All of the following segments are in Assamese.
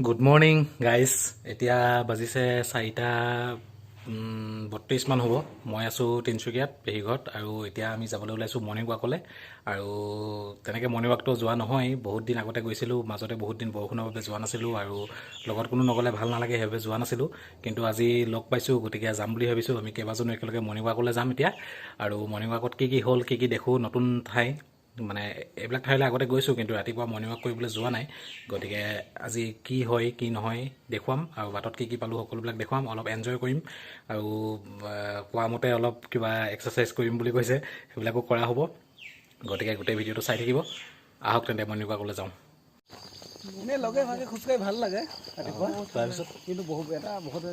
Good morning guys. এতিয়া বাজিছে 4:32 মান হ'ব। মই আছোঁ তিনিচুকীয়াত পেহীঘৰত, আৰু এতিয়া আমি যাবলৈ ওলাইছোঁ মৰ্ণিং ৱাকলৈ। আৰু তেনেকৈ মৰ্ণিং ৱাকটো যোৱা নহয়, বহুত দিন আগতে গৈছিলোঁ, মাজতে বহুত দিন বৰষুণৰ বাবে যোৱা নাছিলোঁ, আৰু লগত কোনো নগ'লে ভাল নালাগে, সেইবাবে যোৱা নাছিলোঁ। কিন্তু আজি লগ পাইছোঁ, গতিকে যাম বুলি ভাবিছোঁ। আমি কেইবাজনো একেলগে মৰ্ণিং ৱাকলৈ যাম এতিয়া। আৰু মৰ্ণিং ৱাকত কি কি হ'ল, কি কি দেখোঁ, নতুন ঠাই, মানে এইবিলাক ঠাইলৈ আগতে গৈছোঁ, কিন্তু ৰাতিপুৱা মৰ্ণিং ৱাক কৰিবলৈ যোৱা নাই। গতিকে আজি কি হয় কি নহয় দেখুৱাম, আৰু বাটত কি কি পালোঁ সকলোবিলাক দেখুৱাম। অলপ এনজয় কৰিম, আৰু কোৱা মতে অলপ কিবা এক্সাৰচাইজ কৰিম বুলি কৈছে, সেইবিলাকো কৰা হ'ব। গতিকে গোটেই ভিডিঅ'টো চাই থাকিব। আহক তেন্তে মৰ্ণিং ৱাকলৈ যাওঁ। এনেই লগে ভাগে খোজকাঢ়ি ভাল লাগে ৰাতিপুৱা, তাৰপিছত কিন্তু বহুত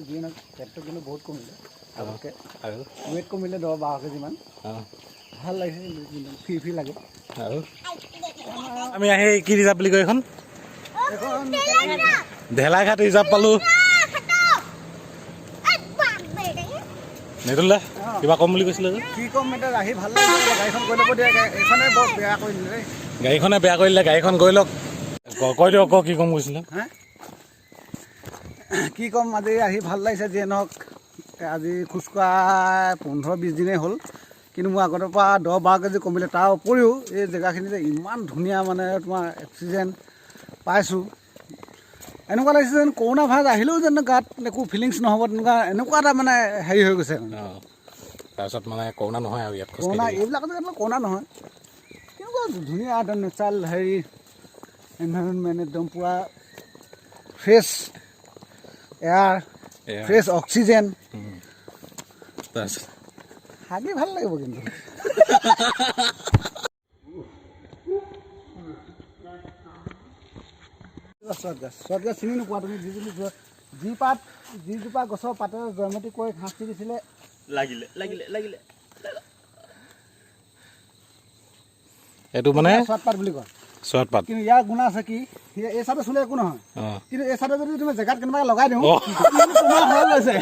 যিয়ে নহওক পেটটো কিন্তু বহুত কমিলে আগতকৈ। আৰু ৱেইট কমিলে 10-12 কেজিমান। ভাল লাগিছে, ফ্ৰী লাগে। আৰু আমি আহি কি ৰিজাৰ্ভ বুলি কয় এইখন? এখন ঢেলাঘাট ৰিজাৰ্ভ পালোঁ। নেতুল দা কিবা ক'ম বুলি কৈছিলে যে? কি ক'ম, এতিয়া আহি ভাল লাগিছে। গাড়ীখন গৈ ল'ব দিয়ে, এইখনে বৰ বেয়া কৰি দিলে দেই। গাড়ীখনে বেয়া কৰিলে, গাড়ীখন গৈ লওক। কৈ দিয়ক আকৌ কি ক'ম কৈছিলে? হা, কি ক'ম, আজি আহি ভাল লাগিছে। যিয়ে নহওক আজি খোজকঢ়া 15-20 দিনেই হ'ল, কিন্তু মোৰ আগৰ পৰা 10-12 কেজি কমিলে। তাৰ উপৰিও এই জেগাখিনি যে ইমান ধুনীয়া, মানে তোমাৰ অক্সিজেন পাইছোঁ। এনেকুৱা লাগিছে যেন কৰোণা ভাইৰাছ আহিলেও যেন গাত একো ফিলিংছ নহ'ব, এনেকুৱা এটা মানে হেৰি হৈ গৈছে। তাৰপিছত মানে কৰোণা নহয় আৰু ইয়াত কৰোণা, এইবিলাকতো কৰোণা নহয়। কেনেকুৱা ধুনীয়া এটা নেচাৰেল হেৰি এনভাইৰনমেণ্ট, একদম পূৰা ফ্ৰেছ এয়াৰ, ফ্ৰেছ অক্সিজেন। তাৰপিছত হাগি ভাল লাগিব কিন্তু। চট গছ চিনি নোপোৱা তুমি? যিজোপা গছৰ পাতেৰে জয়মতী কৈ শাস্তি দিছিলে, লাগিলে এইটো মানে চট পাত বুলি কয়। চট পাত। কিন্তু ইয়াৰ গুণ আছে কি, এই চাইডে চুলে একো নহয়, কিন্তু এই চাইডে যদি তুমি জেগাত কেনেবাকৈ লগাই দিওঁ, তোমাৰ হৈ গৈছে।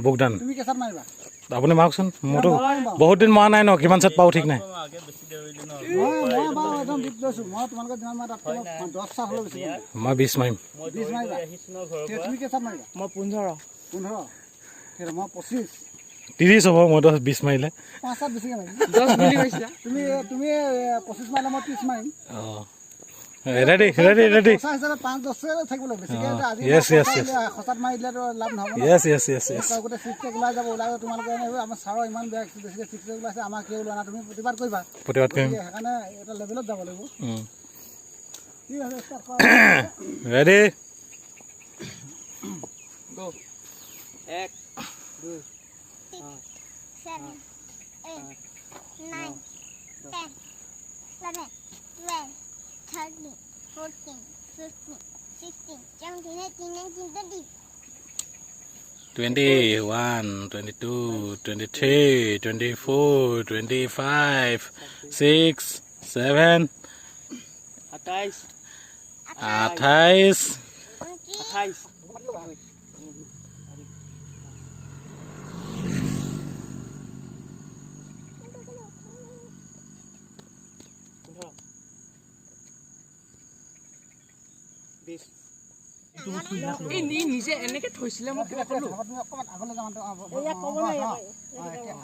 বুকডান তুমি কেঁচাত মাৰিবা? আপুনি মাৰকচোন। মোৰতো বহুত দিন মৰা নাই ন, কিমান চেট পাওঁ ঠিক নাই। মই বাৰু একদম বিট লৈছোঁ। মই তোমালোকে যিমান মাৰা তাতকৈ 10 চাহ হ'লেও বেছি। মই 20 মাৰিম। 20 মাৰিবা? তুমি কেঁচাত মাৰিবা? মই 15 সেই মই 25। 30 হ'ব, মইতো 20 মাৰিলে। 5 চাত বেছিকৈ মাৰিম। 10 বুলি কৈছিলা। তুমি 25 মাৰিলে মই 30 মাৰিম। অঁ ৰেডি। পইচা হিচাপে 5-10 থাকিব লাগিব বেছিকৈ। আজি সঁচাত মাৰি দিলেতো লাভ নহ'ব ন। গোটেই চিক্স চেক ওলাই যাব। তোমালোকে আমাৰ ছাৰৰ ইমান বেয়া বেছিকৈ চিক্স চেক ওলাইছে, আমাৰ কিয় ওলোৱা নাই? তুমি প্ৰতিবাদ কৰিবা। সেইকাৰণে এটা লেভেলত যাব লাগিব। ঠিক আছে, ষ্টাৰ্ট কৰা। ৰেডি। 1 2 7 8 9 10 11 12 13 14 15 16 17 18 19 20 21 22 23 24 25 6 7 28 28 28 নিজে এনেকে থৈছিলে মই ক'লো আগলৈ যাম।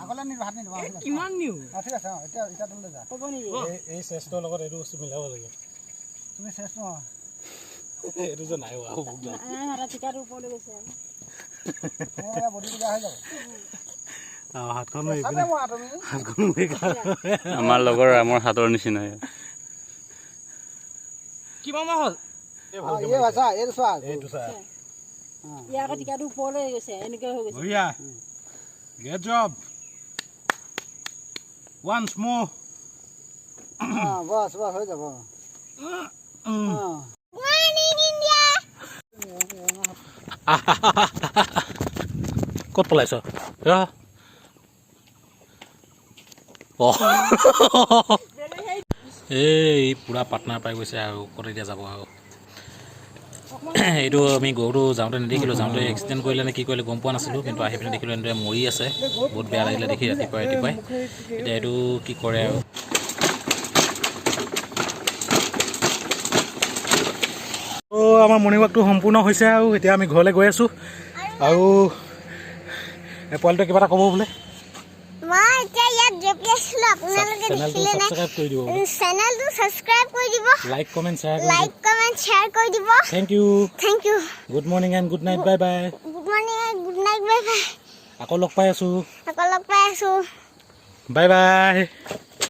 আগলৈ নিবা, হাত নিদিবা। কিমান নিও ঠিক আছে। এতিয়া তললৈ যা। ক'ব নেকি? এই চেষ্টৰ লগত এইটো বস্তু মিলাব লাগে। তুমি চেষ্ট নহয়। এইটো যে নাই বুকডান। টিকাটো ওপৰলৈ গৈছে। বডিটো বেয়া হৈ যাব। হাতখন তুমি আমাৰ লগৰ আমাৰ হাতৰ নিচিনাই। কিমান মাহ হ'ল এই ভাষা এইটো চোৱা ইয়াৰ আকৌ টিকাটো ওপৰলৈ গৈছে এনেকৈ হৈ গৈছে বঢ়িয়া গেট জব ওৱান্স মোৰ বছ বছ হৈ যাব Morning, India. ক'ত পলাইছ এই পূৰা পাৰ্টনাৰ পাই গৈছে আৰু ক'ত এতিয়া যাব আৰু এইটো আমি গৰুটো যাওঁতে নেদেখিলোঁ যাওঁতে এক্সিডেণ্ট কৰিলে নে কি কৰিলে গম পোৱা নাছিলোঁ কিন্তু আহি পিনে দেখিলোঁ এনেদৰে মৰি আছে বহুত বেয়া লাগিলে দেখি ৰাতিপুৱাই এতিয়া এইটো কি কৰে আৰু আমাৰ মৰ্ণিং ৱাকটো সম্পূৰ্ণ হৈছে আৰু এতিয়া আমি ঘৰলৈ গৈ আছোঁ আৰু পোৱালিটোৱে কিবা এটা ক'ব বোলে মই এতিয়া ইয়াত জপি আছিলোঁ আপোনালোকে দেখিলে নে চেনেলটো ছাবস্ক্ৰাইব কৰি দিব লাইক কমেণ্ট শ্বেয়াৰ কৰি দিব thank you good morning and good night bye bye good morning good night bye bye আকৌ লগ পাই আছোঁ আকৌ লগ পাই আছোঁ বাই বাই